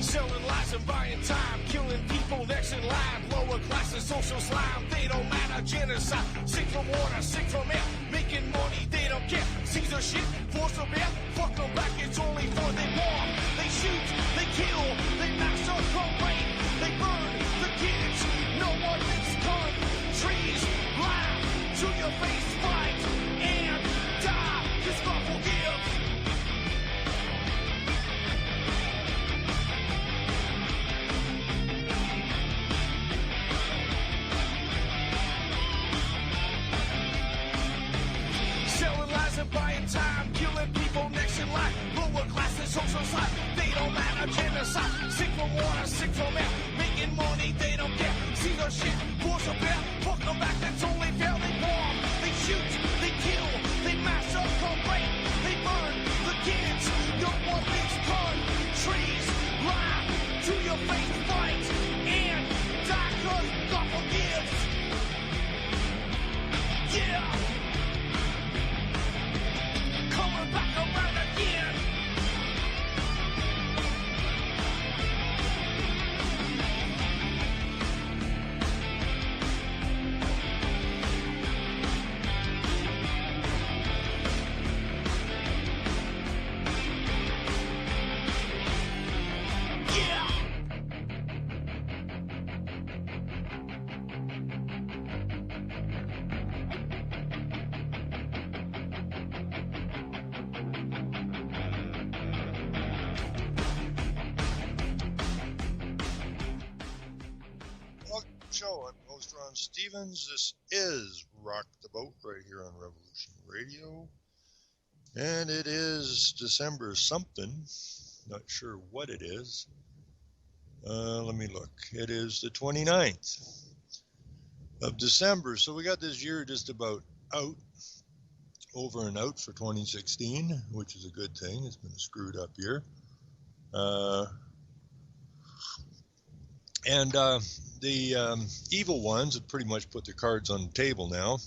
Selling lies and buying time, killing people next in line. Lower classes, social slime, they don't matter. Genocide, sick from water, sick from air. Making money, they don't care. Caesar shit, force of air. Fuck them back, it's only for they war. They shoot, they kill, they massacre, rape. They burn the kids, no one makes countries. Lie to your face, fight and die. Cause God will give. Selling lies and buying time, killing people next in line. Lower classes, social side, they don't matter. Genocide, sick from water, sick from air. Making money, they don't care. See the shit, force of bear. Fuck them back, that's only fair. They bomb, they shoot, they kill, they massacre, rape. They burn the kids. No one leaves countries. Lie to your face, fight and die. Cause God forgives. Yeah. Coming back around again. Yeah. Welcome to the show. I'm host Ron Stevens. This is Rock the Boat right here on Revolution Radio. And it is December something. Not sure what it is. Let me look. It is the 29th of December. So we got this year just about out, over and out for 2016, which is a good thing. It's been a screwed up year. The evil ones have pretty much put their cards on the table now.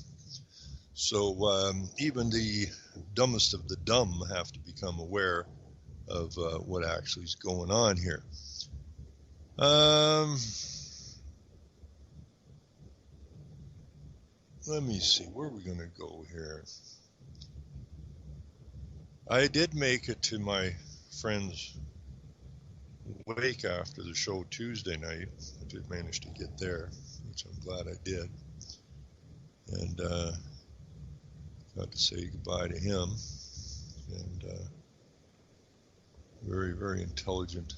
So even the dumbest of the dumb have to become aware of what actually is going on here. Let me see, where are we going to go here? I did make it to my friend's wake after the show Tuesday night. I did manage to get there, which I'm glad I did. And got to say goodbye to him. And very, very intelligent,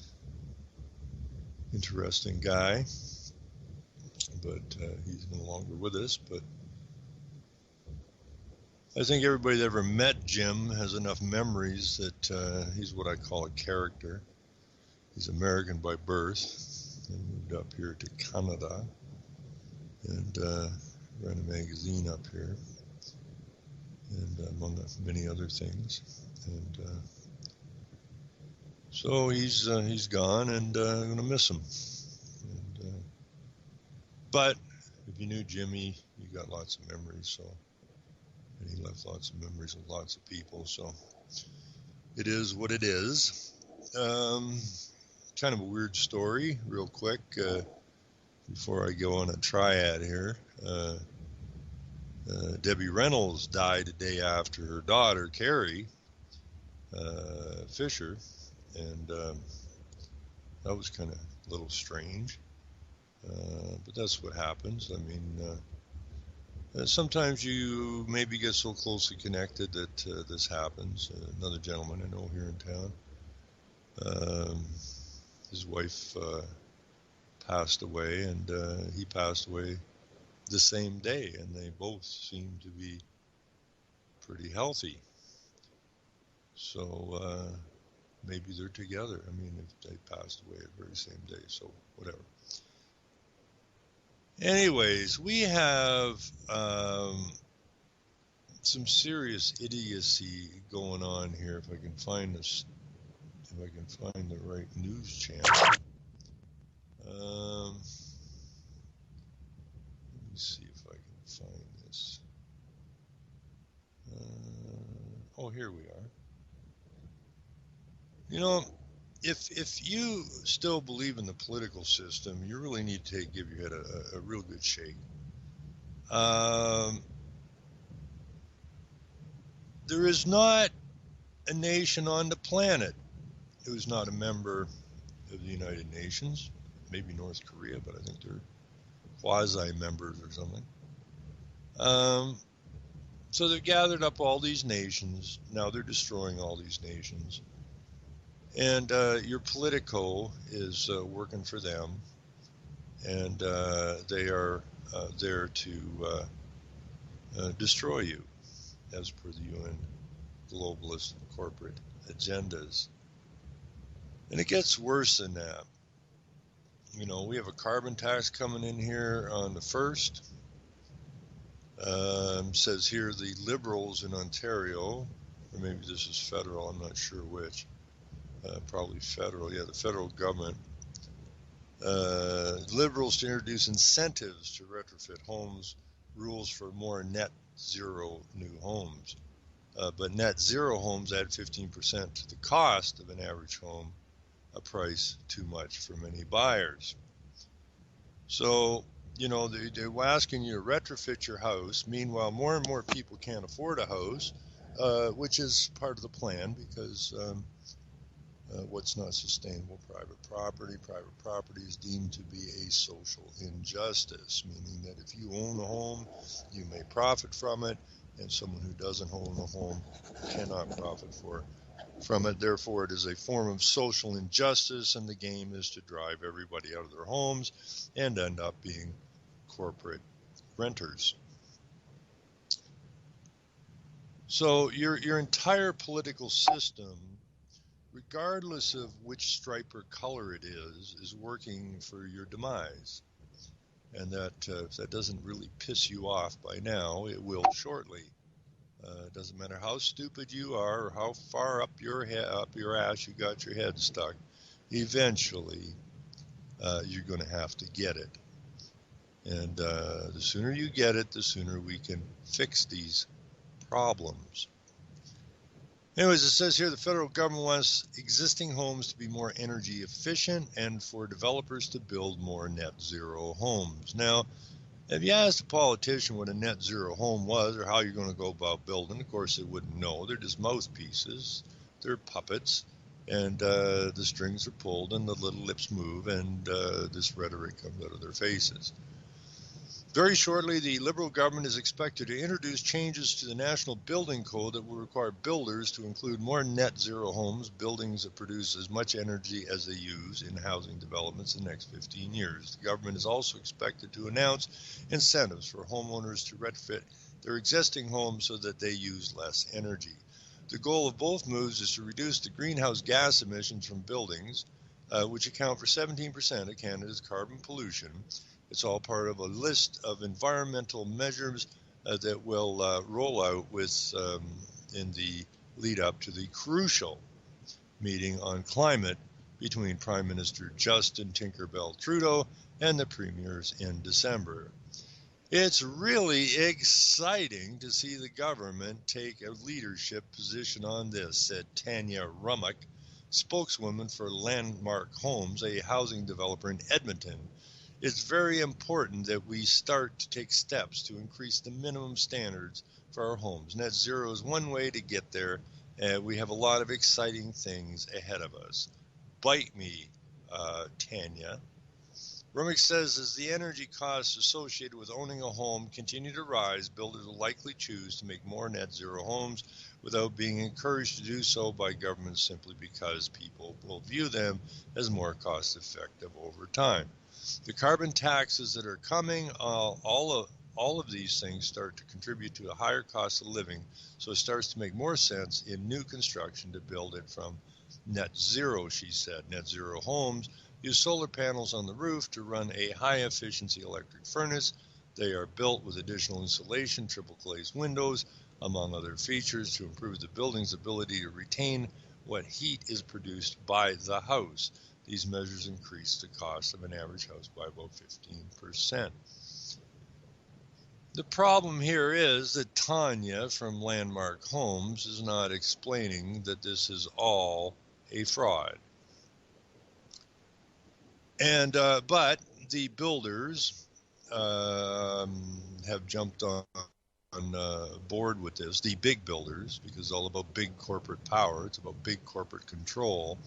interesting guy. But he's no longer with us. But I think everybody that ever met Jim has enough memories that he's what I call a character. He's American by birth and moved up here to Canada and ran a magazine up here and among many other things. And so he's gone, and I'm going to miss him. And, but if you knew Jimmy, you got lots of memories. So, and he left lots of memories with lots of people. So it is what it is. Kind of a weird story, real quick, before I go on a triad here. Debbie Reynolds died a day after her daughter, Carrie Fisher, and that was kind of a little strange, but that's what happens. I mean, sometimes you maybe get so closely connected that this happens. Another gentleman I know here in town, his wife passed away, and he passed away the same day, and they both seem to be pretty healthy. So maybe they're together. I mean, if they passed away the very same day, so whatever. Anyways, we have some serious idiocy going on here. If I can find this, if I can find the right news channel. Let me see if I can find this. Oh, here we are. You know, if you still believe in the political system, you really need to give your head a real good shake. There is not a nation on the planet who's not a member of the United Nations. Maybe North Korea, but I think they're quasi-members or something. So they've gathered up all these nations. Now they're destroying all these nations. And your Politico is working for them. And they are there to destroy you, as per the UN globalist corporate agendas. And it gets worse than that. You know, we have a carbon tax coming in here on the 1st. Says here the Liberals in Ontario, or maybe this is federal, I'm not sure which, probably federal, yeah, the federal government, Liberals to introduce incentives to retrofit homes, rules for more net zero new homes. But net zero homes add 15% to the cost of an average home, a price too much for many buyers. So, you know, they're asking you to retrofit your house. Meanwhile, more and more people can't afford a house, which is part of the plan because what's not sustainable? Private property. Private property is deemed to be a social injustice, meaning that if you own a home, you may profit from it, and someone who doesn't own a home cannot profit from it. Therefore, it is a form of social injustice, and the game is to drive everybody out of their homes and end up being corporate renters. So your entire political system, regardless of which stripe or color it is working for your demise. And that if that doesn't really piss you off by now, it will shortly. It doesn't matter how stupid you are or how far up your ass you got your head stuck. Eventually, you're going to have to get it. And the sooner you get it, the sooner we can fix these problems. Anyways, it says here the federal government wants existing homes to be more energy efficient and for developers to build more net zero homes. Now, if you asked a politician what a net zero home was or how you're going to go about building, of course they wouldn't know. They're just mouthpieces. They're puppets. And the strings are pulled and the little lips move and this rhetoric comes out of their faces. Very shortly, the Liberal government is expected to introduce changes to the National Building Code that will require builders to include more net zero homes, buildings that produce as much energy as they use in housing developments in the next 15 years. The government is also expected to announce incentives for homeowners to retrofit their existing homes so that they use less energy. The goal of both moves is to reduce the greenhouse gas emissions from buildings, which account for 17% of Canada's carbon pollution. It's all part of a list of environmental measures that will roll out in the lead up to the crucial meeting on climate between Prime Minister Justin Tinkerbell Trudeau and the premiers in December. It's really exciting to see the government take a leadership position on this, said Tanya Rummock, spokeswoman for Landmark Homes, a housing developer in Edmonton. It's very important that we start to take steps to increase the minimum standards for our homes. Net zero is one way to get there, and we have a lot of exciting things ahead of us. Bite me, Tanya. Rummick says as the energy costs associated with owning a home continue to rise, builders will likely choose to make more net zero homes without being encouraged to do so by governments simply because people will view them as more cost effective over time. The carbon taxes that are coming, all of these things start to contribute to a higher cost of living, so it starts to make more sense in new construction to build it from net zero, she said. Net zero homes use solar panels on the roof to run a high-efficiency electric furnace. They are built with additional insulation, triple glazed windows, among other features, to improve the building's ability to retain what heat is produced by the house. These measures increase the cost of an average house by about 15%. The problem here is that Tanya from Landmark Homes is not explaining that this is all a fraud. And but the builders have jumped on board with this. The big builders, because it's all about big corporate power. It's about big corporate control.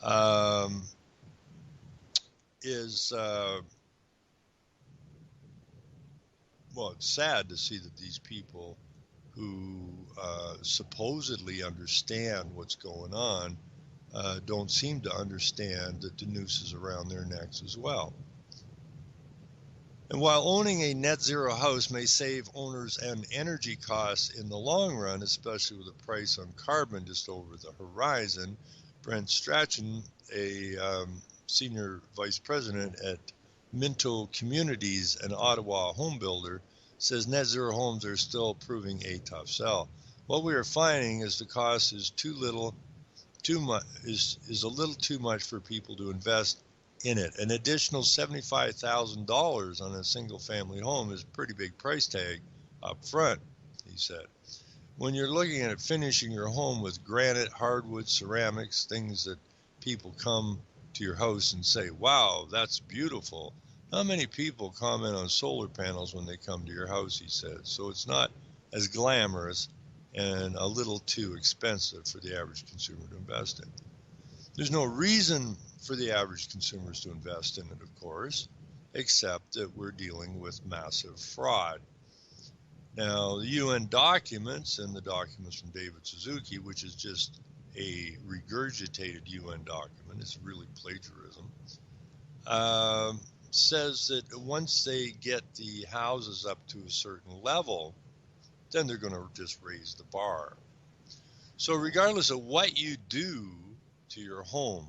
Um, is well, it's sad to see that these people who supposedly understand what's going on don't seem to understand that the noose is around their necks as well. And while owning a net zero house may save owners an energy costs in the long run, especially with the price on carbon just over the horizon, Brent Strachan, a senior vice president at Minto Communities, an Ottawa home builder, says net zero homes are still proving a tough sell. What we are finding is the cost is a little too much for people to invest in it. An additional $75,000 on a single family home is a pretty big price tag up front, he said. When you're looking at finishing your home with granite, hardwood, ceramics, things that people come to your house and say, wow, that's beautiful. How many people comment on solar panels when they come to your house, he said. So it's not as glamorous and a little too expensive for the average consumer to invest in. There's no reason for the average consumers to invest in it, of course, except that we're dealing with massive fraud. Now, the UN documents and the documents from David Suzuki, which is just a regurgitated UN document, it's really plagiarism, says that once they get the houses up to a certain level, then they're going to just raise the bar. So regardless of what you do to your home,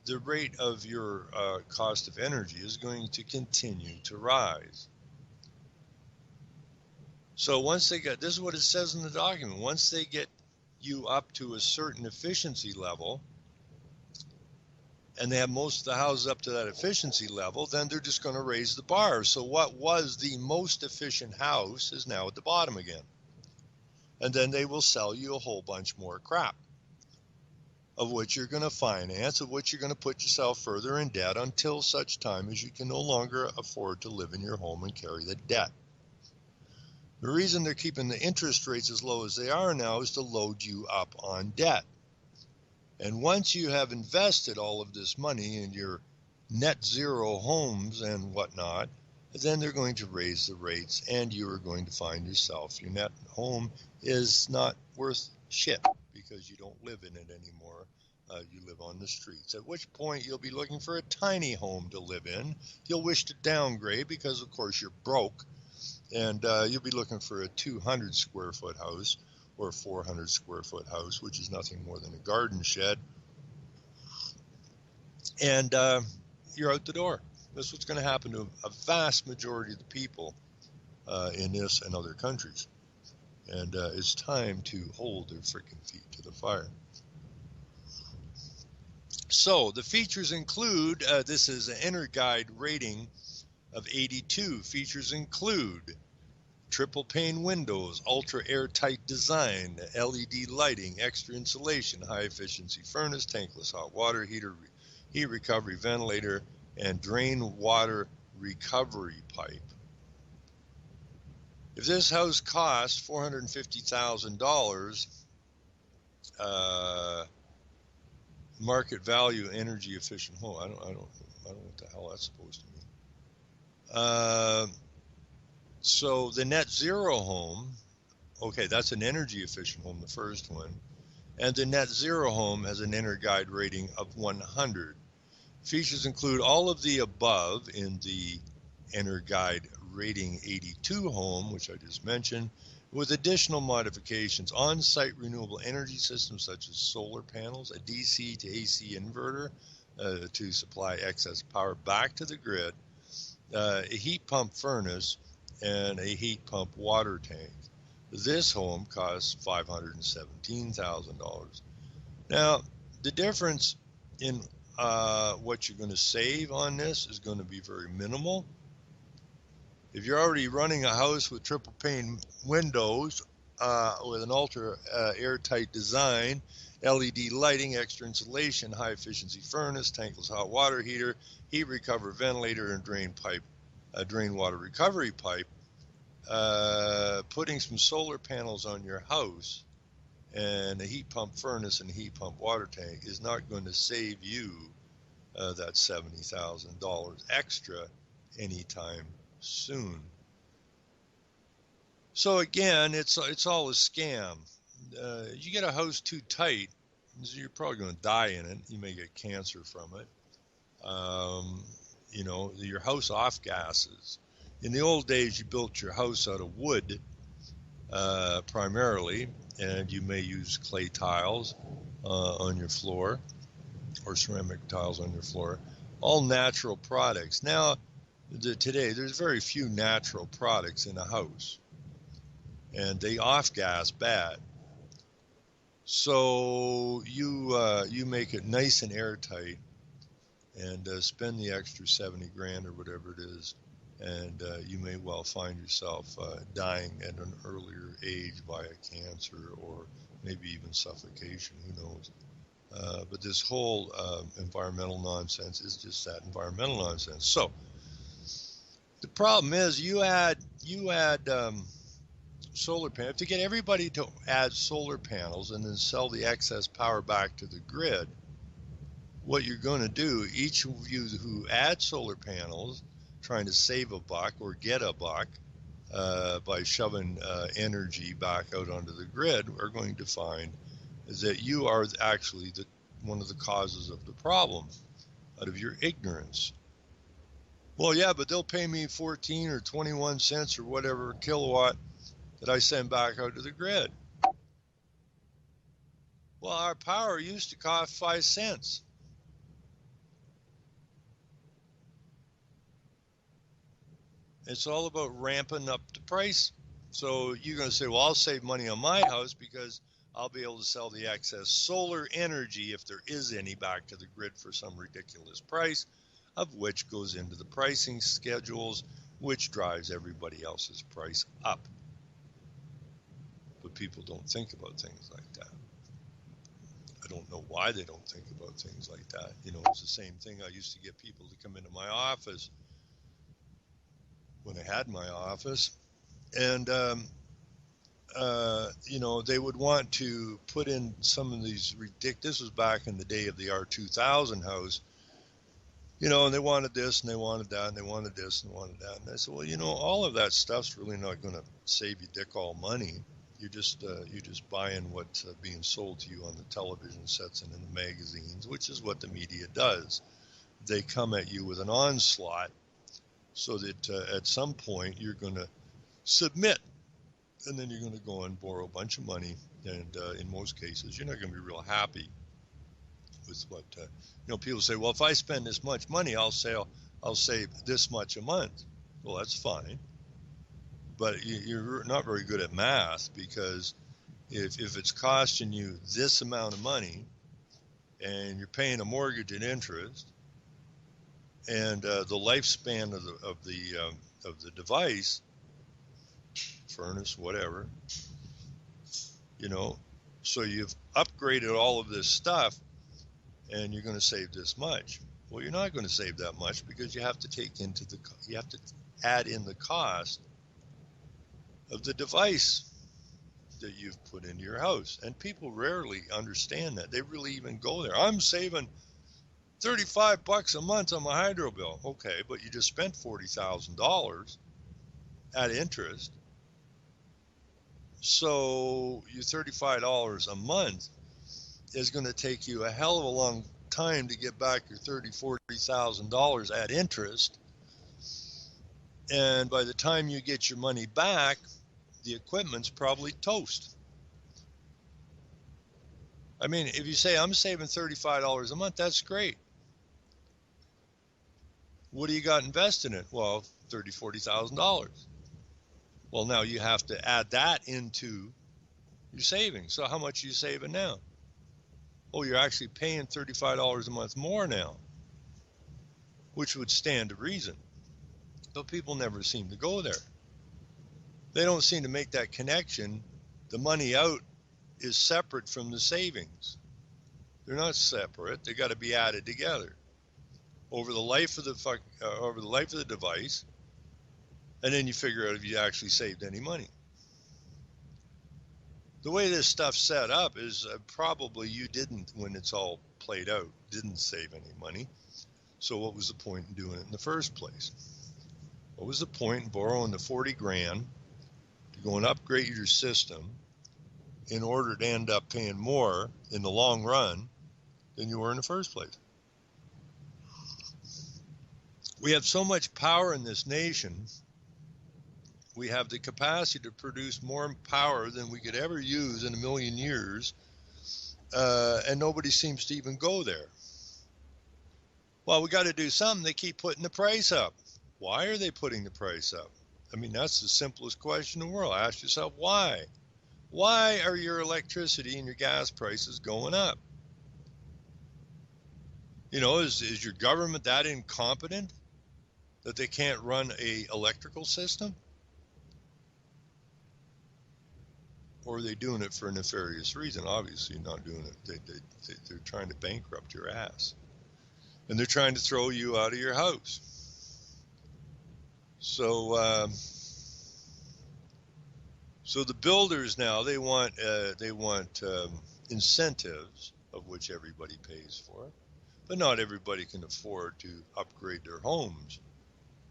the rate of your cost of energy is going to continue to rise. So once they get, this is what it says in the document, once they get you up to a certain efficiency level, and they have most of the houses up to that efficiency level, then they're just going to raise the bar. So what was the most efficient house is now at the bottom again. And then they will sell you a whole bunch more crap, of which you're going to finance, of which you're going to put yourself further in debt until such time as you can no longer afford to live in your home and carry the debt. The reason they're keeping the interest rates as low as they are now is to load you up on debt. And once you have invested all of this money in your net zero homes and whatnot, then they're going to raise the rates and you are going to find yourself, your net home is not worth shit because you don't live in it anymore. You live on the streets, at which point you'll be looking for a tiny home to live in. You'll wish to downgrade because, of course, you're broke, and you'll be looking for a 200 square foot house or a 400 square foot house, which is nothing more than a garden shed. And you're out the door. This is what's going to happen to a vast majority of the people in this and other countries. And it's time to hold their freaking feet to the fire. So the features include, this is an EnerGuide rating of 82. Features include triple pane windows, ultra airtight design, LED lighting, extra insulation, high efficiency furnace, tankless hot water heater, heat recovery ventilator, and drain water recovery pipe. If this house costs $450,000, market value energy efficient home, I don't know what the hell that's supposed to mean. So the net zero home, okay, that's an energy efficient home, the first one. And the net zero home has an EnerGuide rating of 100. Features include all of the above in the EnerGuide rating 82 home, which I just mentioned, with additional modifications: on-site renewable energy systems such as solar panels, a DC to AC inverter to supply excess power back to the grid, a heat pump furnace, and a heat pump water tank. This home costs $517,000. Now, the difference in what you're going to save on this is going to be very minimal. If you're already running a house with triple pane windows, with an ultra airtight design, LED lighting, extra insulation, high efficiency furnace, tankless hot water heater, heat recover ventilator, and drain water recovery pipe. Putting some solar panels on your house and a heat pump furnace and a heat pump water tank is not going to save you that $70,000 extra anytime soon. So again, it's all a scam. You get a house too tight, you're probably going to die in it. You may get cancer from it. You know, your house off gases. In the old days, you built your house out of wood primarily, and you may use clay tiles on your floor or ceramic tiles on your floor, all natural products. Now, today, there's very few natural products in a house, and they off-gas bad. So you make it nice and airtight and spend the extra 70 grand or whatever it is, and you may well find yourself dying at an earlier age via cancer or maybe even suffocation, who knows. But this whole environmental nonsense is just that, environmental nonsense. So the problem is you add solar panels. To get everybody to add solar panels and then sell the excess power back to the grid, what you're going to do, each of you who add solar panels, trying to save a buck or get a buck by shoving energy back out onto the grid, are going to find is that you are actually one of the causes of the problem out of your ignorance. Well, yeah, but they'll pay me 14 or 21 cents or whatever kilowatt that I send back out to the grid. Well, our power used to cost 5 cents. It's all about ramping up the price. So you're going to say, well, I'll save money on my house because I'll be able to sell the excess solar energy, if there is any, back to the grid for some ridiculous price, of which goes into the pricing schedules, which drives everybody else's price up. But people don't think about things like that. I don't know why they don't think about things like that. You know, it's the same thing. I used to get people to come into my office when I had my office, and you know, they would want to put in some of these ridiculous. This was back in the day of the R2000 house, you know, and they wanted this and they wanted that and they wanted this and wanted that. And I said, well, you know, all of that stuff's really not going to save you dick all money. You're just buying what's being sold to you on the television sets and in the magazines, which is what the media does. They come at you with an onslaught so that at some point you're going to submit, and then you're going to go and borrow a bunch of money. And in most cases, you're not going to be real happy with what, you know, people say, well, if I spend this much money, I'll save this much a month. Well, that's fine. But you're not very good at math, because if it's costing you this amount of money and you're paying a mortgage and interest, and the lifespan of the device, furnace, whatever, you know, so you've upgraded all of this stuff and you're going to save this much. Well, you're not going to save that much, because you have to add in the cost of the device that you've put into your house. And people rarely understand that. They really even go there. I'm saving $35 a month on my hydro bill. Okay, but you just spent $40,000 at interest. So your $35 a month is going to take you a hell of a long time to get back your $40,000 at interest. And by the time you get your money back, the equipment's probably toast. I mean, if you say, I'm saving $35 a month, that's great. What do you got invested in it? Well, $30,000, $40,000. Well, now you have to add that into your savings. So how much are you saving now? Oh, you're actually paying $35 a month more now, which would stand to reason. But people never seem to go there. They don't seem to make that connection the money out is separate from the savings. They're not separate. They got to be added together over the life of the device, and then you figure out if you actually saved any money. The way this stuff's set up is probably you didn't, when it's all played out, didn't save any money. So what was the point in doing it in the first place? What was the point in borrowing the 40 grand to go and upgrade your system in order to end up paying more in the long run than you were in the first place? We have so much power in this nation. We have the capacity to produce more power than we could ever use in a million years, and nobody seems to even go there. Well, we got to do something. They keep putting the price up. Why are they putting the price up? I mean, that's the simplest question in the world. Ask yourself, why? Why are your electricity and your gas prices going up? You know, is your government that incompetent that they can't run a electrical system? Or are they doing it for a nefarious reason? Obviously not doing it. They're trying to bankrupt your ass. And they're trying to throw you out of your house. So the builders now, they want incentives, of which everybody pays for, but not everybody can afford to upgrade their homes.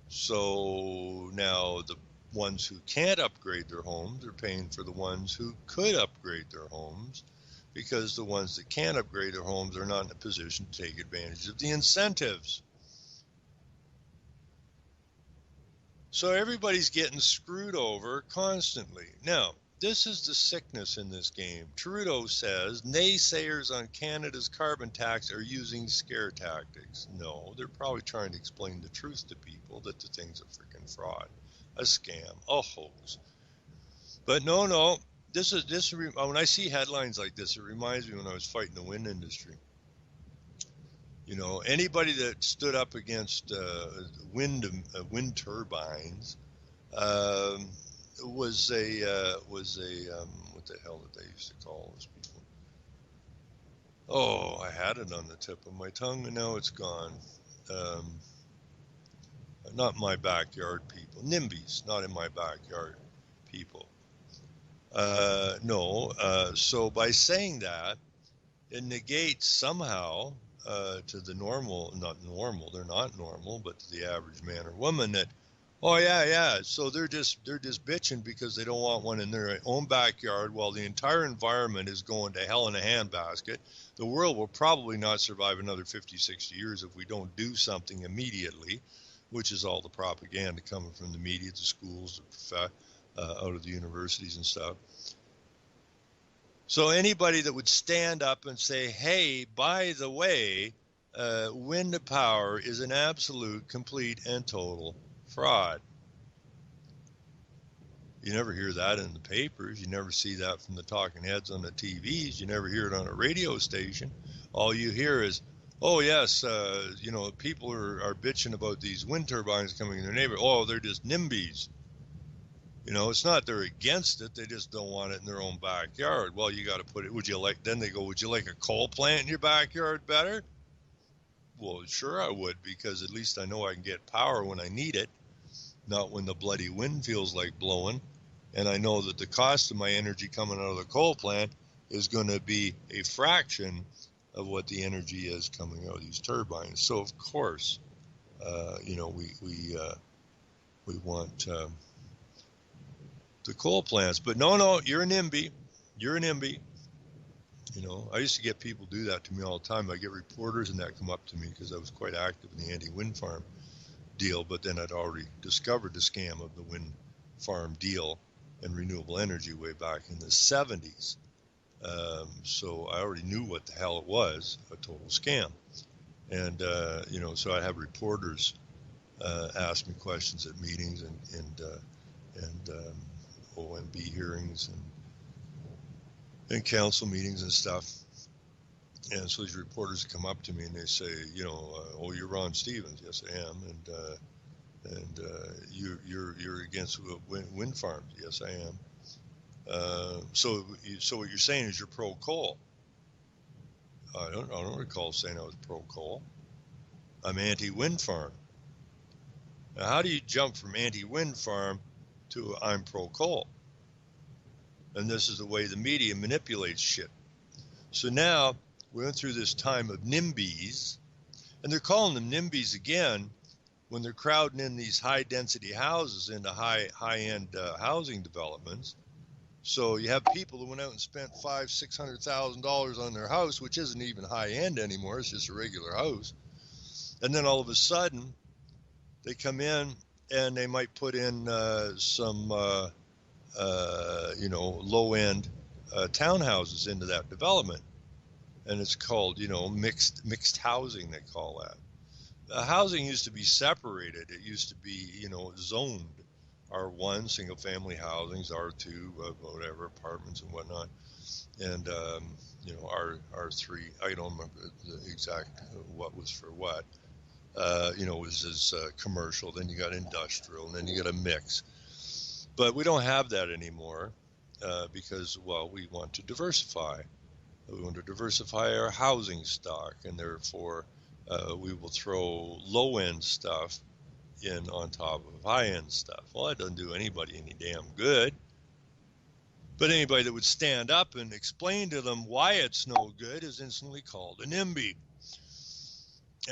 So now the ones who can't upgrade their homes are paying for the ones who could upgrade their homes, because the ones that can't upgrade their homes are not in a position to take advantage of the incentives. So everybody's getting screwed over constantly. Now, this is the sickness in this game. Trudeau says naysayers on Canada's carbon tax are using scare tactics. No, they're probably trying to explain the truth to people, that the thing's a freaking fraud, a scam, a hoax. But no, when I see headlines like this, it reminds me when I was fighting the wind industry. You know, anybody that stood up against wind turbines was a what the hell did they used to call those people? Oh, I had it on the tip of my tongue and now it's gone. Not my backyard people. NIMBYs, not in my backyard people. So by saying that, it negates somehow to the normal, not normal, they're not normal, but to the average man or woman that, oh yeah, so they're just bitching because they don't want one in their own backyard while the entire environment is going to hell in a handbasket. The world will probably not survive another 50, 60 years if we don't do something immediately, which is all the propaganda coming from the media, the schools, out of the universities and stuff. So anybody that would stand up and say, hey, by the way, wind power is an absolute, complete, and total fraud. You never hear that in the papers. You never see that from the talking heads on the TVs. You never hear it on a radio station. All you hear is, oh, yes, people are bitching about these wind turbines coming in their neighborhood. Oh, they're just NIMBYs. You know, it's not they're against it. They just don't want it in their own backyard. Well, you got to put it, then they go, would you like a coal plant in your backyard better? Well, sure I would, because at least I know I can get power when I need it, not when the bloody wind feels like blowing. And I know that the cost of my energy coming out of the coal plant is going to be a fraction of what the energy is coming out of these turbines. So, of course, we want the coal plants. But no, you're an NIMBY. You're an NIMBY. You know, I used to get people do that to me all the time. I get reporters and that come up to me because I was quite active in the anti-wind farm deal, but then I'd already discovered the scam of the wind farm deal and renewable energy way back in the 70s. So I already knew what the hell it was, a total scam. And, so I'd have reporters ask me questions at meetings and OMB hearings and council meetings and stuff. And so these reporters come up to me and they say, oh, you're Ron Stevens. Yes, I am. And you're against wind farms. Yes, I am. So what you're saying is you're pro coal. I don't recall saying I was pro coal. I'm anti wind farm. Now, how do you jump from anti wind farm to I'm pro coal? And this is the way the media manipulates shit. So now we went through this time of NIMBYs, and they're calling them NIMBYs again when they're crowding in these high density houses into high-end housing developments. So you have people who went out and spent $500,000-$600,000 on their house, which isn't even high-end anymore. It's just a regular house. And then all of a sudden, they come in and they might put in some, low-end townhouses into that development. And it's called, mixed housing, they call that. Housing used to be separated. It used to be, zoned. R1, single family housings, R2, whatever, apartments and whatnot. And, R3, I don't remember the exact what was for what. It was as commercial, then you got industrial, and then you got a mix. But we don't have that anymore because, we want to diversify. We want to diversify our housing stock, and therefore we will throw low-end stuff in on top of high-end stuff. Well, that doesn't do anybody any damn good. But anybody that would stand up and explain to them why it's no good is instantly called a NIMBY.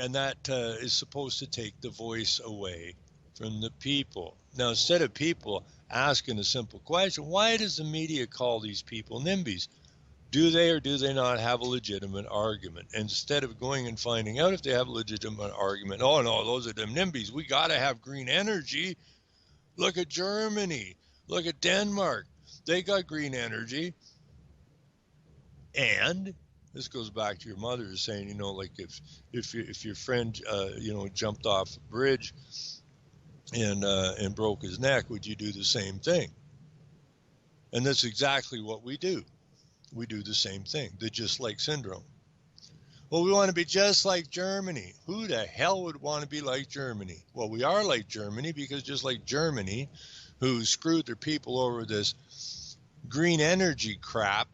And that is supposed to take the voice away from the people. Now, instead of people asking a simple question, why does the media call these people NIMBYs? Do they or do they not have a legitimate argument? Instead of going and finding out if they have a legitimate argument, oh no, those are them NIMBYs. We got to have green energy. Look at Germany. Look at Denmark. They got green energy. And this goes back to your mother saying, like if your friend, jumped off a bridge and broke his neck, would you do the same thing? And that's exactly what we do. We do the same thing, the just like syndrome. Well, we want to be just like Germany. Who the hell would want to be like Germany? Well, we are like Germany because just like Germany, who screwed their people over this green energy crap,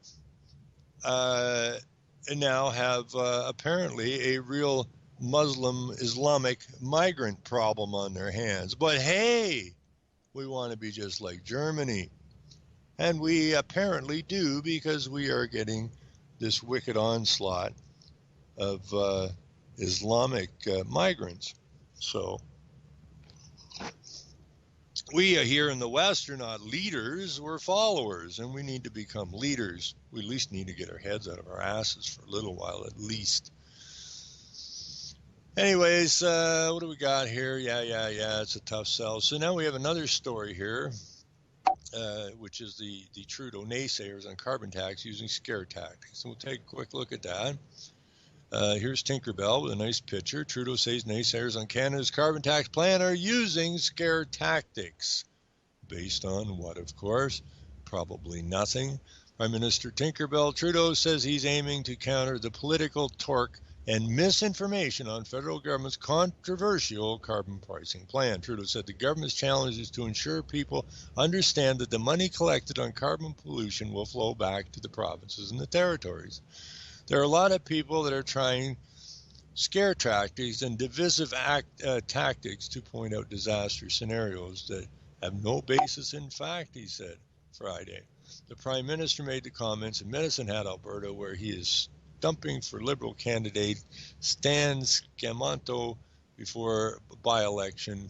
and now have apparently a real Muslim Islamic migrant problem on their hands. But hey, we want to be just like Germany. And we apparently do because we are getting this wicked onslaught of Islamic migrants. So we here in the West are not leaders, we're followers, and we need to become leaders. We at least need to get our heads out of our asses for a little while at least. Anyways, what do we got here? Yeah, it's a tough sell. So now we have another story here. Which is the Trudeau naysayers on carbon tax using scare tactics. And we'll take a quick look at that. Here's Tinkerbell with a nice picture. Trudeau says naysayers on Canada's carbon tax plan are using scare tactics. Based on what, of course? Probably nothing. Prime Minister Tinkerbell Trudeau says he's aiming to counter the political torque and misinformation on federal government's controversial carbon pricing plan. Trudeau said the government's challenge is to ensure people understand that the money collected on carbon pollution will flow back to the provinces and the territories. There are a lot of people that are trying scare tactics and divisive tactics to point out disaster scenarios that have no basis in fact, he said Friday. The Prime Minister made the comments in Medicine Hat, Alberta, where he is stumping for Liberal candidate Stan Scamanto before by-election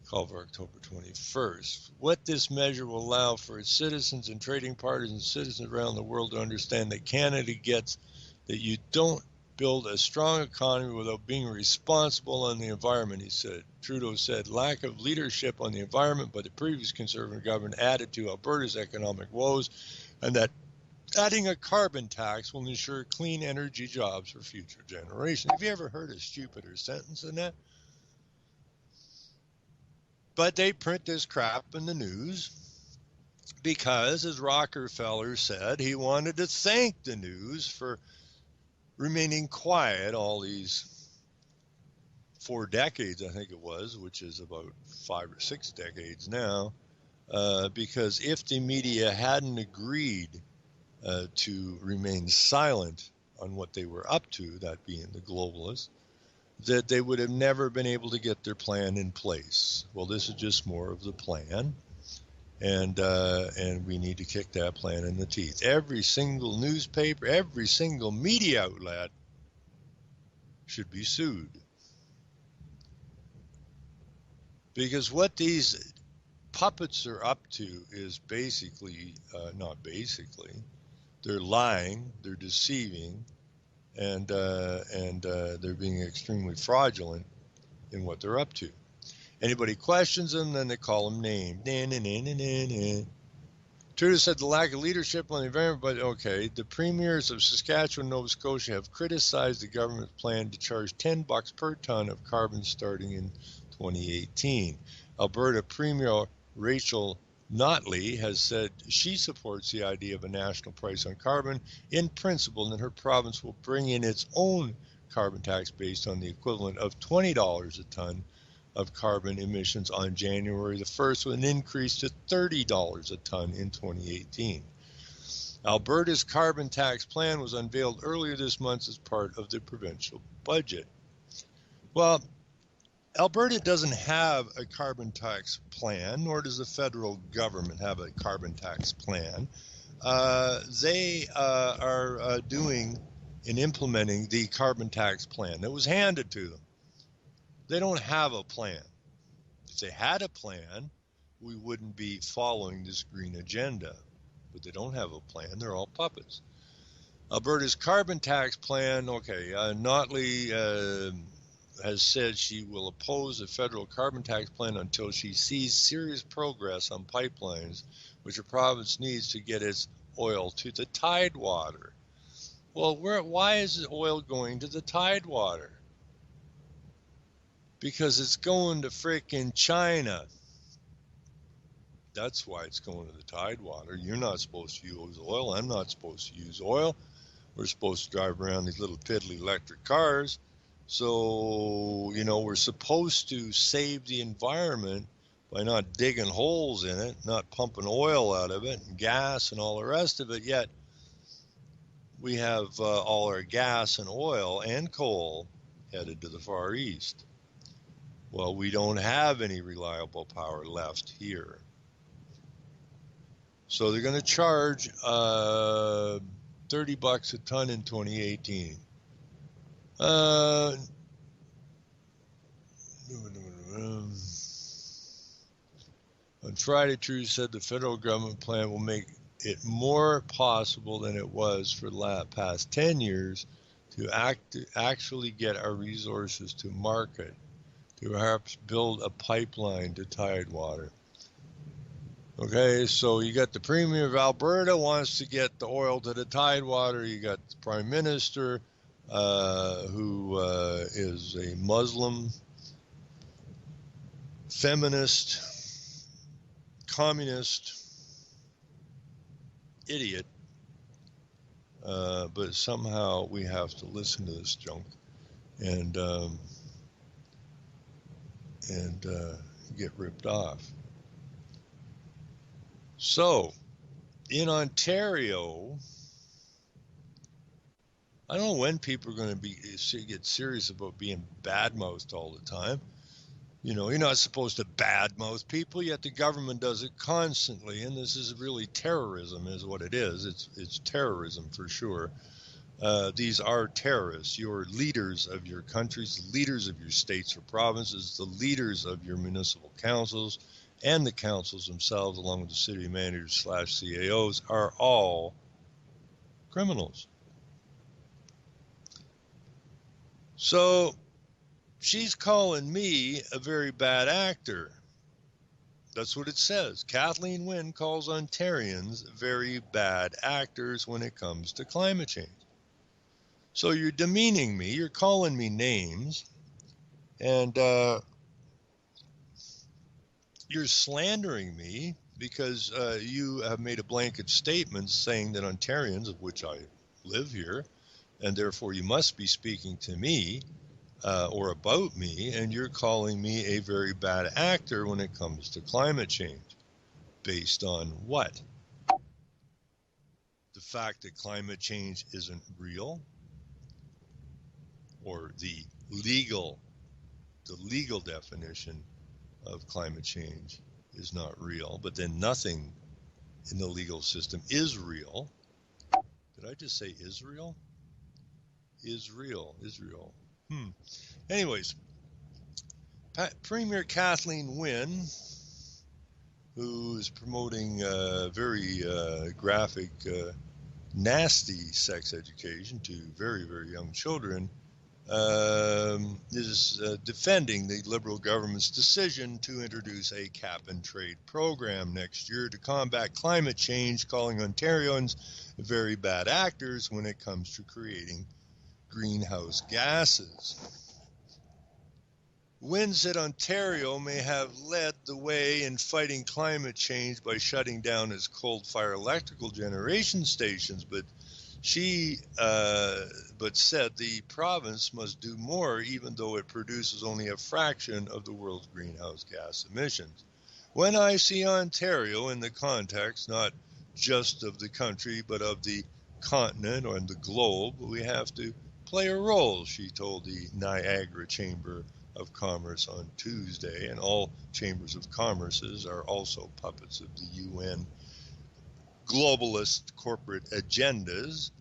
called for October 21st. What this measure will allow for its citizens and trading partners and citizens around the world to understand that Canada gets that you don't build a strong economy without being responsible on the environment, he said. Trudeau said lack of leadership on the environment by the previous Conservative government added to Alberta's economic woes, and that adding a carbon tax will ensure clean energy jobs for future generations. Have you ever heard a stupider sentence than that? But they print this crap in the news because, as Rockefeller said, he wanted to thank the news for remaining quiet all these 4 decades, I think it was, which is about 5 or 6 decades now, because if the media hadn't agreed to remain silent on what they were up to, that being the globalists, that they would have never been able to get their plan in place. Well, this is just more of the plan, and we need to kick that plan in the teeth. Every single newspaper, every single media outlet should be sued. Because what these puppets are up to is basically, not basically, they're lying, they're deceiving, and they're being extremely fraudulent in what they're up to. Anybody questions them, then they call them names. Trudeau said the lack of leadership on the environment, but okay, the premiers of Saskatchewan and Nova Scotia have criticized the government's plan to charge $10 per ton of carbon starting in 2018. Alberta Premier Rachel Notley has said she supports the idea of a national price on carbon in principle, and that her province will bring in its own carbon tax based on the equivalent of $20 a ton of carbon emissions on January the 1st, with an increase to $30 a ton in 2018. Alberta's carbon tax plan was unveiled earlier this month as part of the provincial budget. Well, Alberta doesn't have a carbon tax plan, nor does the federal government have a carbon tax plan. They are doing and implementing the carbon tax plan that was handed to them. They don't have a plan. If they had a plan, we wouldn't be following this green agenda. But they don't have a plan. They're all puppets. Alberta's carbon tax plan, okay, Notley has said she will oppose a federal carbon tax plan until she sees serious progress on pipelines, which the province needs to get its oil to the Tidewater. Well, why is the oil going to the Tidewater? Because it's going to frickin' China. That's why it's going to the Tidewater. You're not supposed to use oil. I'm not supposed to use oil. We're supposed to drive around these little piddly electric cars. So, you know, we're supposed to save the environment by not digging holes in it, not pumping oil out of it, and gas and all the rest of it. Yet we have all our gas and oil and coal headed to the Far East. Well, we don't have any reliable power left here. So they're going to charge $30 a ton in 2018. On Friday, Trudeau said the federal government plan will make it more possible than it was for the past 10 years to actually get our resources to market, to perhaps build a pipeline to Tidewater. Okay, so you got the Premier of Alberta wants to get the oil to the Tidewater. You got the Prime Minister, who is a Muslim, feminist, communist idiot. But somehow we have to listen to this junk and get ripped off. So, in Ontario, I don't know when people are going to get serious about being badmouthed all the time. You know, you're not supposed to badmouth people, yet the government does it constantly, and this is really terrorism is what it is. It's terrorism for sure. These are terrorists. Your leaders of your countries, leaders of your states or provinces, the leaders of your municipal councils, and the councils themselves, along with the city managers / CAOs, are all criminals. So she's calling me a very bad actor. That's what it says. Kathleen Wynne calls Ontarians very bad actors when it comes to climate change. So you're demeaning me, you're calling me names, and you're slandering me because you have made a blanket statement saying that Ontarians, of which I live here, and therefore you must be speaking to me or about me, and you're calling me a very bad actor when it comes to climate change. Based on what? The fact that climate change isn't real, or the legal definition of climate change is not real, but then nothing in the legal system is real. Did I just say Israel? Israel. Anyways, Premier Kathleen Wynne, who is promoting very graphic, nasty sex education to very, very young children, is defending the Liberal government's decision to introduce a cap-and-trade program next year to combat climate change, calling Ontarians very bad actors when it comes to creating greenhouse gases. Wynne said Ontario may have led the way in fighting climate change by shutting down its coal-fired electrical generation stations, but said the province must do more, even though it produces only a fraction of the world's greenhouse gas emissions. When I see Ontario in the context not just of the country, but of the continent or in the globe, we have to play a role, she told the Niagara Chamber of Commerce on Tuesday, and all chambers of commerces are also puppets of the UN globalist corporate agendas.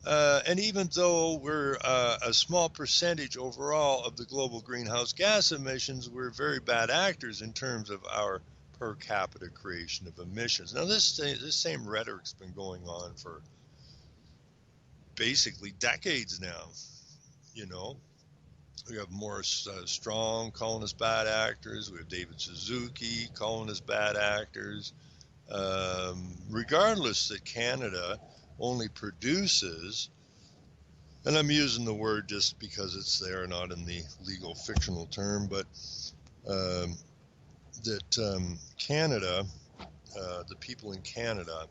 And even though we're a small percentage overall of the global greenhouse gas emissions, we're very bad actors in terms of our per capita creation of emissions. Now, this same rhetoric's been going on for basically decades now. You know, we have Morris Strong calling us bad actors. We have David Suzuki calling us bad actors. Regardless that Canada only produces, and I'm using the word just because it's there, not in the legal fictional term, but Canada, the people in Canada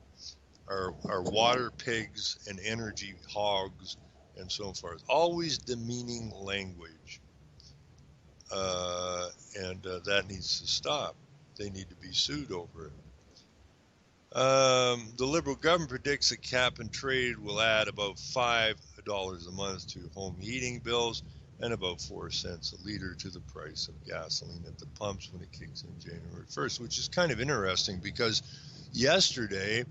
are water pigs and energy hogs and so forth. Always demeaning language. And that needs to stop. They need to be sued over it. The Liberal government predicts that cap and trade will add about $5 a month to home heating bills and about 4 cents a liter to the price of gasoline at the pumps when it kicks in January 1st, which is kind of interesting because yesterday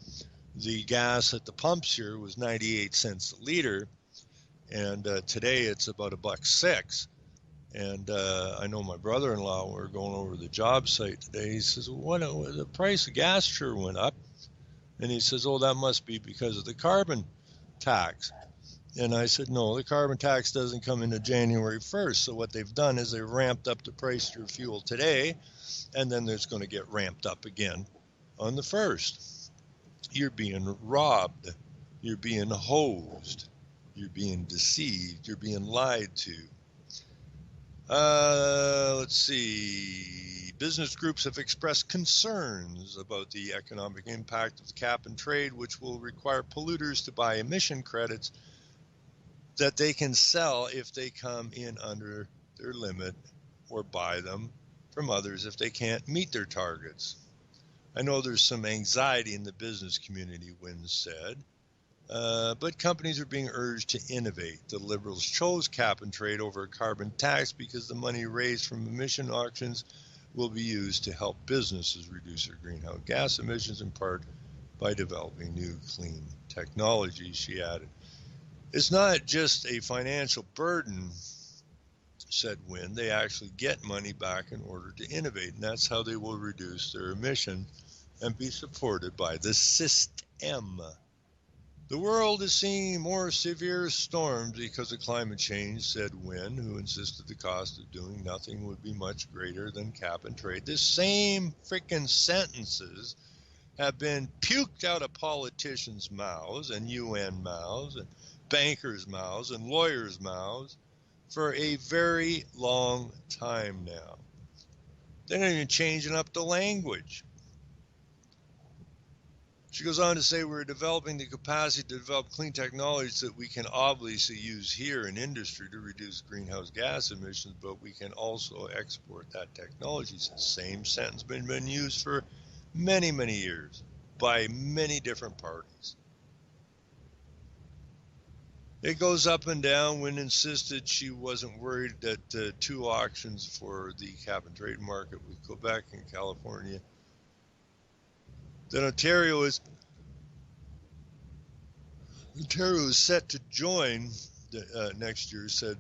the gas at the pumps here was 98 cents a liter, and today it's about $1.06. And I know my brother-in-law, when we were going over the job site today, he says, well, the price of gas sure went up. And he says, oh, that must be because of the carbon tax. And I said, no, the carbon tax doesn't come into January 1st. So what they've done is they ramped up the price of fuel today, and then it's going to get ramped up again on the 1st. You're being robbed. You're being hosed. You're being deceived. You're being lied to. Let's see. Business groups have expressed concerns about the economic impact of the cap and trade, which will require polluters to buy emission credits that they can sell if they come in under their limit, or buy them from others if they can't meet their targets. I know there's some anxiety in the business community, Wynne said. But companies are being urged to innovate. The Liberals chose cap and trade over a carbon tax because the money raised from emission auctions will be used to help businesses reduce their greenhouse gas emissions, in part by developing new clean technologies, she added. It's not just a financial burden, said Wynne. They actually get money back in order to innovate, and that's how they will reduce their emissions and be supported by the system. The world is seeing more severe storms because of climate change, said Wynne, who insisted the cost of doing nothing would be much greater than cap and trade. This same freaking sentences have been puked out of politicians' mouths and UN mouths and bankers' mouths and lawyers' mouths for a very long time now. They're not even changing up the language. She goes on to say, we're developing the capacity to develop clean technologies that we can obviously use here in industry to reduce greenhouse gas emissions, but we can also export that technology. It's the same sentence been used for many, many years by many different parties. It goes up and down. Wynne insisted she wasn't worried that 2 auctions for the cap and trade market with Quebec and California. Then Ontario is set to join next year. Said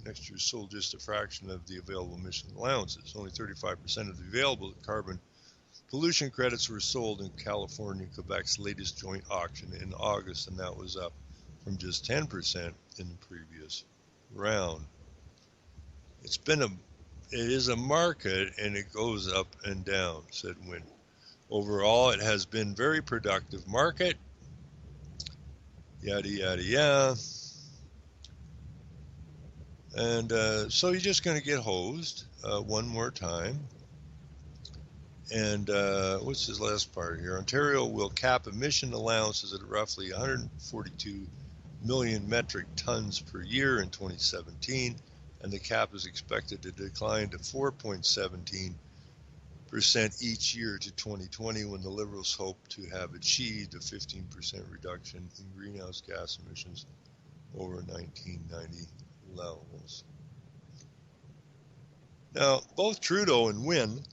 next year sold just a fraction of the available emission allowances. Only 35% of the available carbon pollution credits were sold in California, Quebec's latest joint auction in August, and that was up from just 10% in the previous round. It is a market, and it goes up and down, said Wynne. Overall, it has been very productive market. Yada, yada, yada. And so you're just going to get hosed one more time. And what's his last part here? Ontario will cap emission allowances at roughly 142 million metric tons per year in 2017, and the cap is expected to decline to 4.17% each year to 2020, when the Liberals hope to have achieved a 15% reduction in greenhouse gas emissions over 1990 levels. Now, both Trudeau and Wynne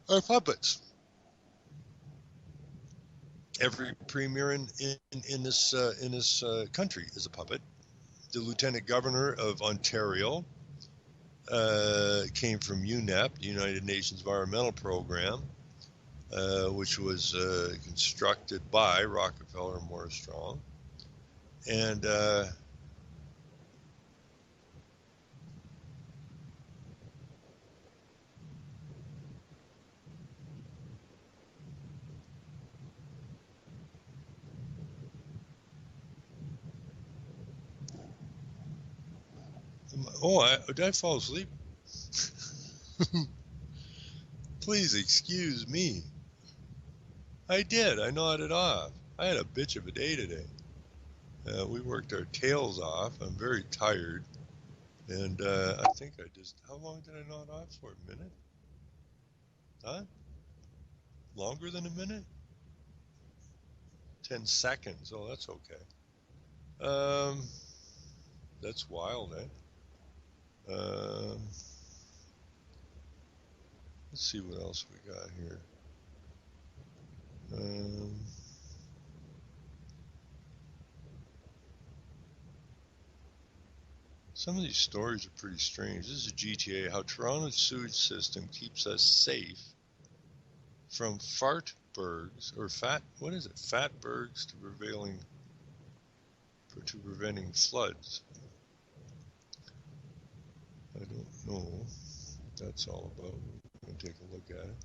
are puppets. Every premier in this country is a puppet. The Lieutenant Governor of Ontario came from UNEP, the United Nations Environmental Program, which was constructed by Rockefeller and Morris Strong. And did I fall asleep? Please excuse me. I did. I nodded off. I had a bitch of a day today. We worked our tails off. I'm very tired. And I think how long did I nod off for? A minute? Huh? Longer than a minute? 10 seconds. Oh, that's okay. That's wild, eh? Let's see what else we got here. Some of these stories are pretty strange. This is a GTA, how Toronto's sewage system keeps us safe from fatbergs to preventing floods. I don't know what that's all about. We're going to take a look at it.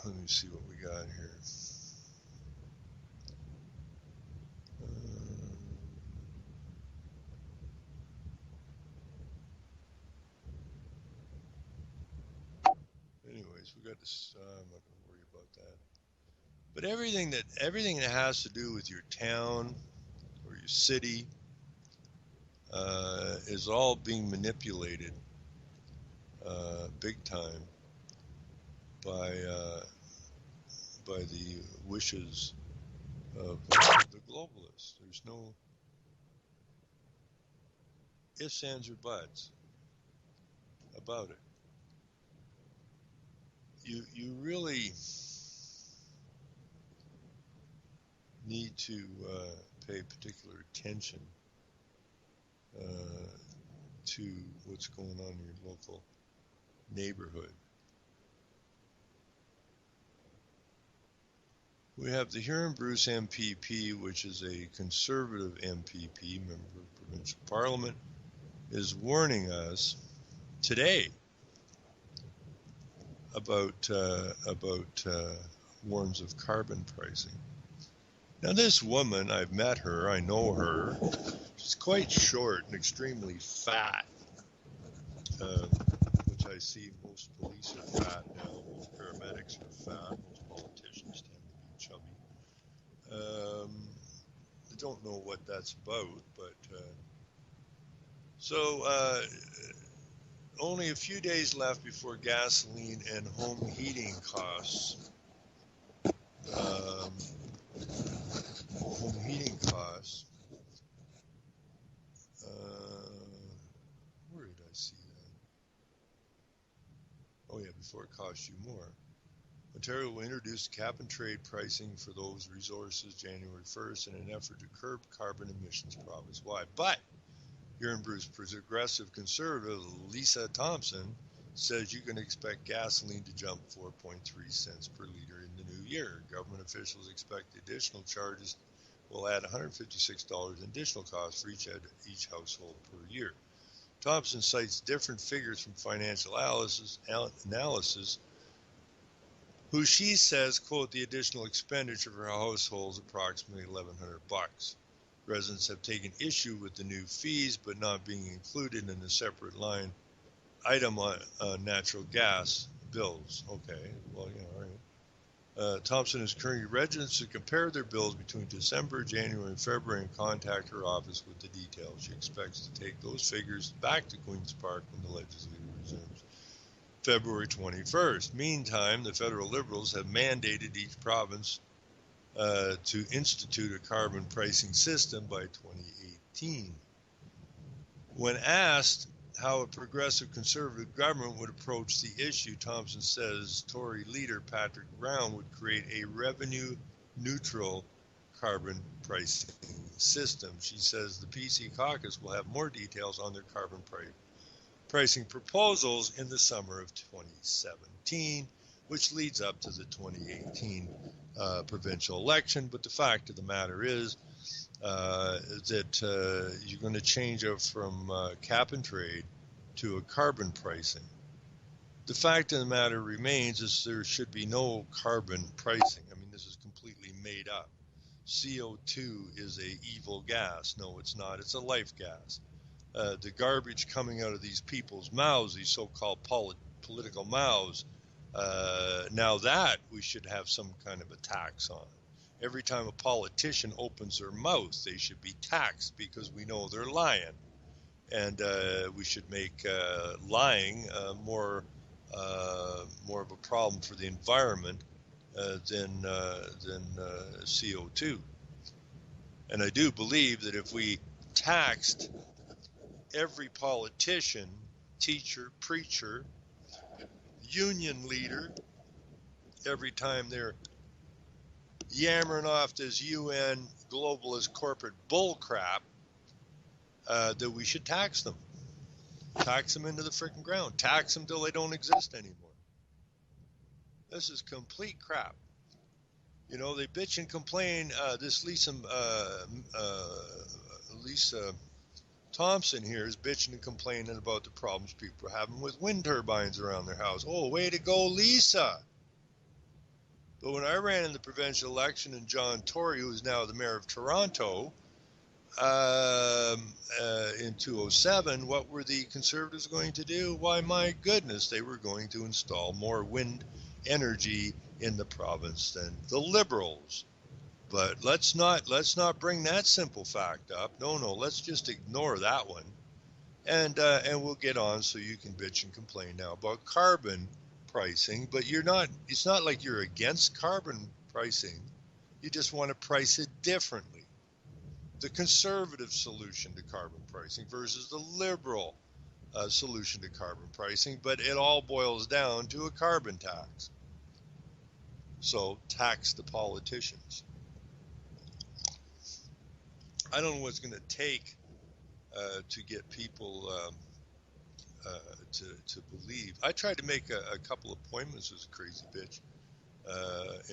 Let me see what we got here. Anyways, we got this. I'm not going to worry about that. But everything that has to do with your town or your city is all being manipulated big time by the wishes of the globalists. There's no ifs, ands, or buts about it. You really need to pay particular attention to what's going on in your local neighborhood. We have the Huron Bruce MPP, which is a conservative MPP, member of provincial parliament, is warning us today about forms of carbon pricing. Now, this woman, I've met her, I know her. She's quite short and extremely fat, which I see most police are fat now, most paramedics are fat, most politicians tend to be chubby. I don't know what that's about, but So, only a few days left before gasoline and home heating costs. Home heating costs. Where did I see that? Oh yeah, before it costs you more. Ontario will introduce cap and trade pricing for those resources January 1st in an effort to curb carbon emissions province-wide. But here in Bruce, progressive conservative Lisa Thompson says you can expect gasoline to jump 4.3 cents per liter in the new year. Government officials expect the additional charges will add $156 in additional costs for each household per year. Thompson cites different figures from financial analysis, who she says, quote, the additional expenditure for households approximately $1,100. Residents have taken issue with the new fees, but not being included in a separate line item on natural gas bills. Okay, well, yeah, all right. Thompson is encouraging residents to compare their bills between December, January, and February and contact her office with the details. She expects to take those figures back to Queen's Park when the legislature resumes February 21st. Meantime, the federal Liberals have mandated each province to institute a carbon pricing system by 2018. When asked how a progressive conservative government would approach the issue, Thompson says Tory leader Patrick Brown would create a revenue-neutral carbon pricing system. She says the PC caucus will have more details on their carbon pricing proposals in the summer of 2017, which leads up to the 2018 provincial election. But the fact of the matter is that you're going to change it from cap and trade to a carbon pricing. The fact of the matter remains is there should be no carbon pricing. I mean, this is completely made up. CO2 is a evil gas. No, it's not. It's a life gas. The garbage coming out of these people's mouths, these so-called political mouths, now that we should have some kind of a tax on. Every time a politician opens their mouth, they should be taxed because we know they're lying. And we should make lying more of a problem for the environment than CO2. And I do believe that if we taxed every politician, teacher, preacher, union leader, every time they're yammering off this UN globalist corporate bullcrap, that we should tax them. Tax them into the freaking ground. Tax them till they don't exist anymore. This is complete crap. You know, they bitch and complain. This Lisa Thompson here is bitching and complaining about the problems people are having with wind turbines around their house. Oh, way to go, Lisa. But when I ran in the provincial election and John Tory, who is now the mayor of Toronto, in 2007, what were the Conservatives going to do? Why, my goodness, they were going to install more wind energy in the province than the Liberals. But let's not bring that simple fact up. No, let's just ignore that one, and we'll get on so you can bitch and complain now about carbon pricing. But you're not. It's not like you're against carbon pricing. You just want to price it differently. The conservative solution to carbon pricing versus the liberal solution to carbon pricing, but it all boils down to a carbon tax. So tax the politicians. I don't know what's going to take to get people to believe. I tried to make a couple appointments with a crazy bitch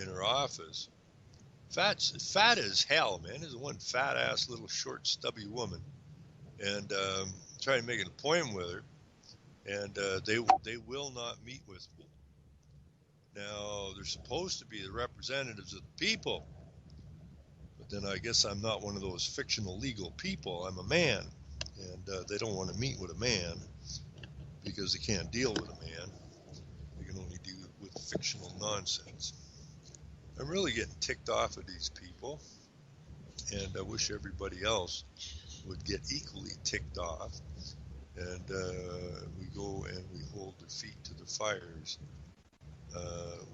in her office. Fat as hell, man. Is one fat ass little short stubby woman, and tried to make an appointment with her, and they will not meet with me. Now they're supposed to be the representatives of the people, but then I guess I'm not one of those fictional legal people. I'm a man, and they don't want to meet with a man because they can't deal with a man. They can only deal with fictional nonsense. I'm really getting ticked off at these people, and I wish everybody else would get equally ticked off. and we go and we hold their feet to the fires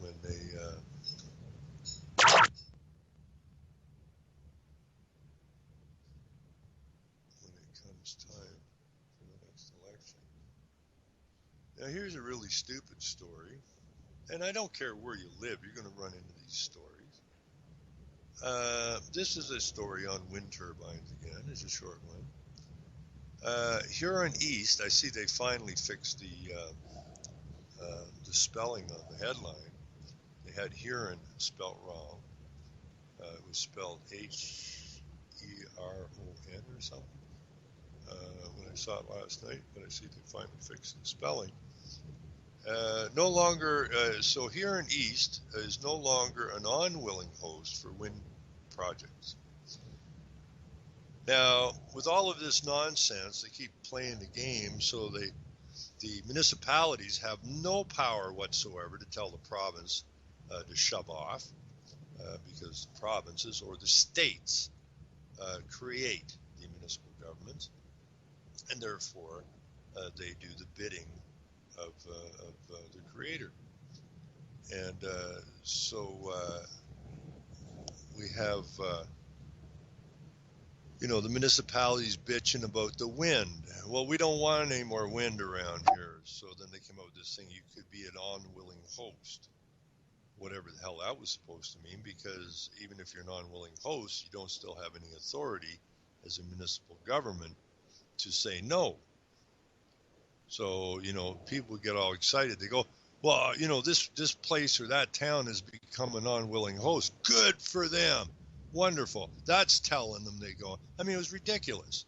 when it comes time for the next election. Now, here's a really stupid story, and I don't care where you live, you're going to run into these stories. This is a story on wind turbines again. It's a short one. Huron East, I see they finally fixed the spelling on the headline. They had Huron spelt wrong. It was spelled H-E-R-O-N or something when I saw it last night, but I see they finally fixed the spelling. No longer, so Huron East is no longer an unwilling host for wind projects. Now, with all of this nonsense, they keep playing the game, so the municipalities have no power whatsoever to tell the province to shove off, because the provinces or the states create the municipal governments, and therefore they do the bidding of the creator. And so we have the municipalities bitching about the wind. Well, we don't want any more wind around here. So then they came up with this thing, you could be an unwilling host, whatever the hell that was supposed to mean, because even if you're an unwilling host, you don't still have any authority as a municipal government to say no. So, people get all excited. They go, well, this place or that town has become an unwilling host. Good for them. Wonderful. That's telling them they go. I mean, it was ridiculous.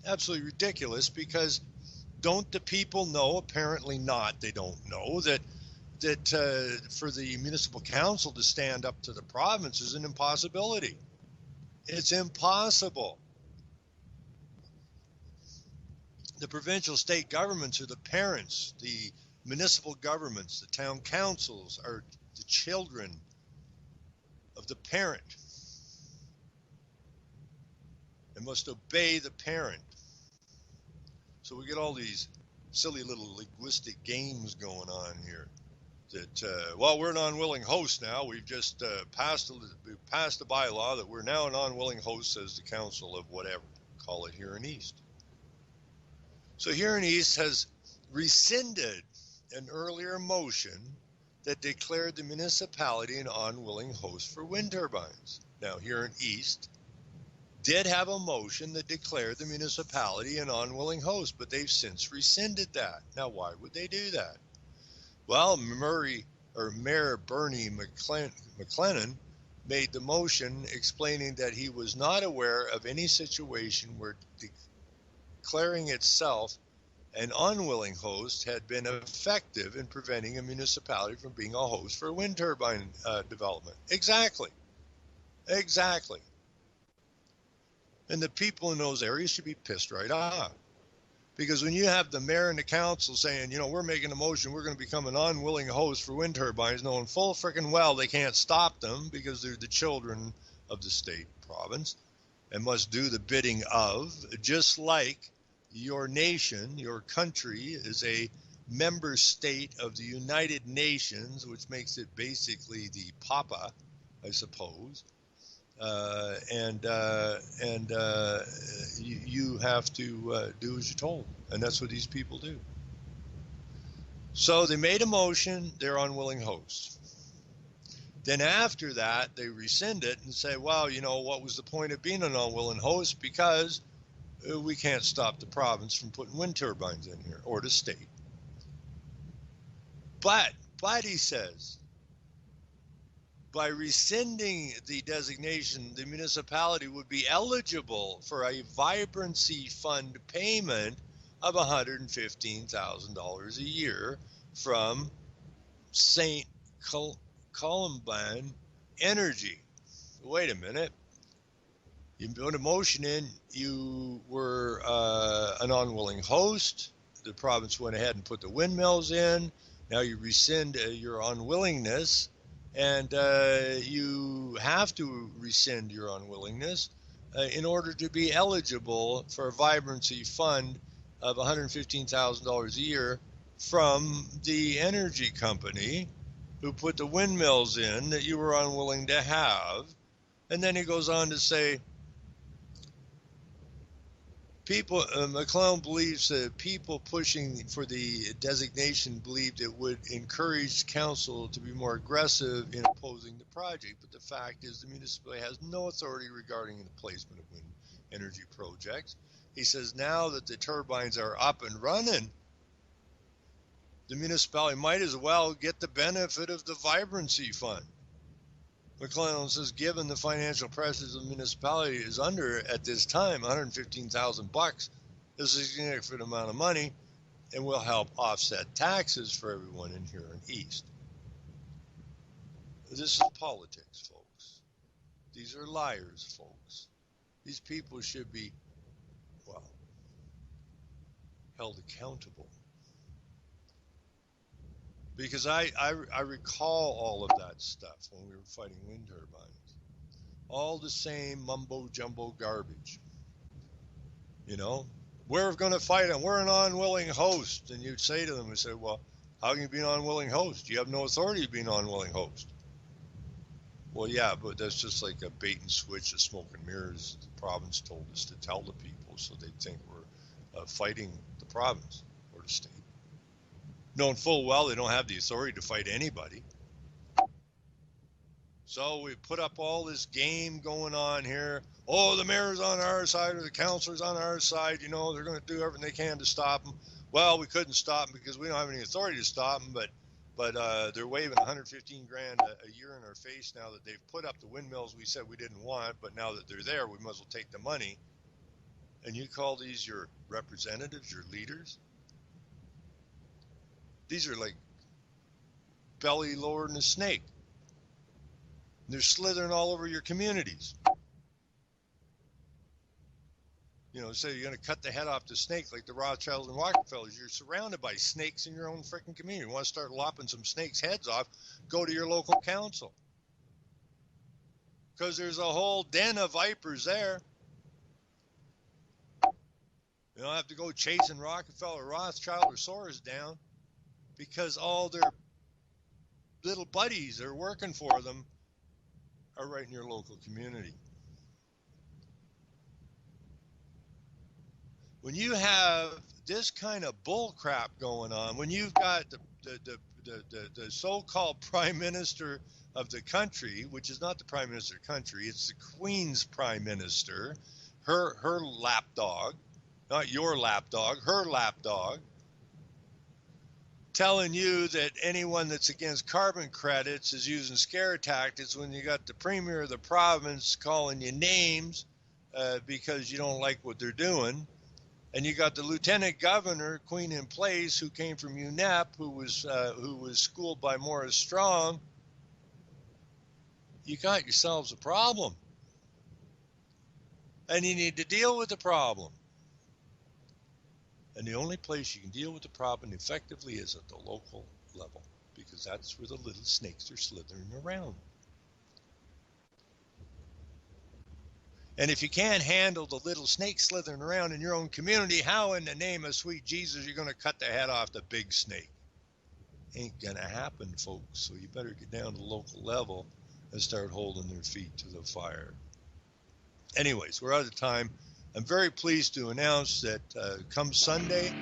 Absolutely ridiculous, because don't the people know? Apparently not. They don't know that for the municipal council to stand up to the province is an impossibility. It's impossible. The provincial state governments are the parents. The municipal governments, the town councils, are the children of the parent. They must obey the parent. So we get all these silly little linguistic games going on here. That we're an unwilling host now. We've just passed a bylaw that we're now an unwilling host, says the council of whatever. Call it Huron East. So Huron East has rescinded an earlier motion that declared the municipality an unwilling host for wind turbines. Now, Huron East did have a motion that declared the municipality an unwilling host, but they've since rescinded that. Now, why would they do that? Well, Mayor Bernie McLennan made the motion explaining that he was not aware of any situation where declaring itself an unwilling host had been effective in preventing a municipality from being a host for wind turbine development. Exactly. And the people in those areas should be pissed right off. Because when you have the mayor and the council saying, we're making a motion, we're going to become an unwilling host for wind turbines, knowing full frickin' well they can't stop them because they're the children of the state province and must do the bidding of, just like your nation, your country is a member state of the United Nations, which makes it basically the Papa, I suppose. You have to do as you're told, and that's what these people do. So they made a motion, they're unwilling hosts. Then after that, they rescind it and say, well, what was the point of being an unwilling host? Because we can't stop the province from putting wind turbines in here, or the state. But he says, by rescinding the designation, the municipality would be eligible for a vibrancy fund payment of $115,000 a year from St. Columban Energy. Wait a minute. You put a motion in, you were an unwilling host. The province went ahead and put the windmills in. Now you rescind your unwillingness, and you have to rescind your unwillingness in order to be eligible for a vibrancy fund of $115,000 a year from the energy company who put the windmills in that you were unwilling to have. And then he goes on to say, people, McClellan believes that people pushing for the designation believed it would encourage council to be more aggressive in opposing the project. But the fact is the municipality has no authority regarding the placement of wind energy projects. He says now that the turbines are up and running, the municipality might as well get the benefit of the vibrancy fund. McClellan says, given the financial pressures the municipality is under at this time, $115,000 is a significant amount of money and will help offset taxes for everyone in Huron East. This is politics, folks. These are liars, folks. These people should be, well, held accountable. Because I recall all of that stuff when we were fighting wind turbines. All the same mumbo-jumbo garbage. You know, we're going to fight them. We're an unwilling host. And you'd say to them, well, how can you be an unwilling host? You have no authority to be an unwilling host. Well, yeah, but that's just like a bait and switch, a smoke and mirrors the province told us to tell the people so they think we're fighting the province or the state. Knowing full well they don't have the authority to fight anybody. So we put up all this game going on here. Oh, the mayor's on our side or the councilor's on our side. You know, they're going to do everything they can to stop them. Well, we couldn't stop them because we don't have any authority to stop them, but they're waving $115,000 a year in our face now that they've put up the windmills we said we didn't want, but now that they're there, we might as well take the money. And you call these your representatives, your leaders? These are like belly lower than a snake. They're slithering all over your communities. You know, say you're going to cut the head off the snake like the Rothschilds and Rockefellers. You're surrounded by snakes in your own freaking community. You want to start lopping some snakes' heads off, go to your local council. Because there's a whole den of vipers there. You don't have to go chasing Rockefeller, Rothschild, or Soros down. Because all their little buddies that are working for them are right in your local community. When you have this kind of bull crap going on, when you've got the so-called prime minister of the country, which is not the prime minister of the country, it's the Queen's prime minister, her lapdog, not your lapdog, her lapdog, telling you that anyone that's against carbon credits is using scare tactics when you got the premier of the province calling you names because you don't like what they're doing. And you got the lieutenant governor, Queen in place, who came from UNEP, who was schooled by Morris Strong. You got yourselves a problem. And you need to deal with the problem. And the only place you can deal with the problem effectively is at the local level, because that's where the little snakes are slithering around. And if you can't handle the little snake slithering around in your own community, how in the name of sweet Jesus you're going to cut the head off the big snake? Ain't going to happen, folks. So you better get down to the local level and start holding their feet to the fire. Anyways, we're out of time. I'm very pleased to announce that come Sunday,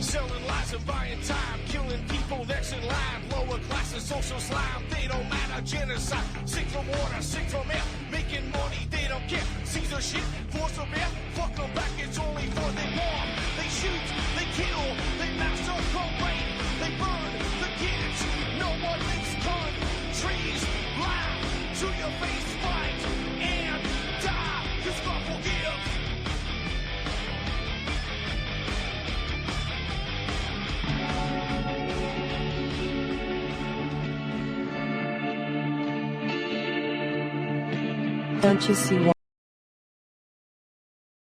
Selling lies and buying time, killing people next in line. Lower classes, social slime, they don't matter. Genocide, sick from water, sick from air. Making money, they don't care. Caesar shit, force of air. Fuck them back, it's only for they war. They shoot, they kill, they massacre, rape, they burn the kids. No one makes countries lie to your face, fight and die. 'Cause God forgives. Don't you see why?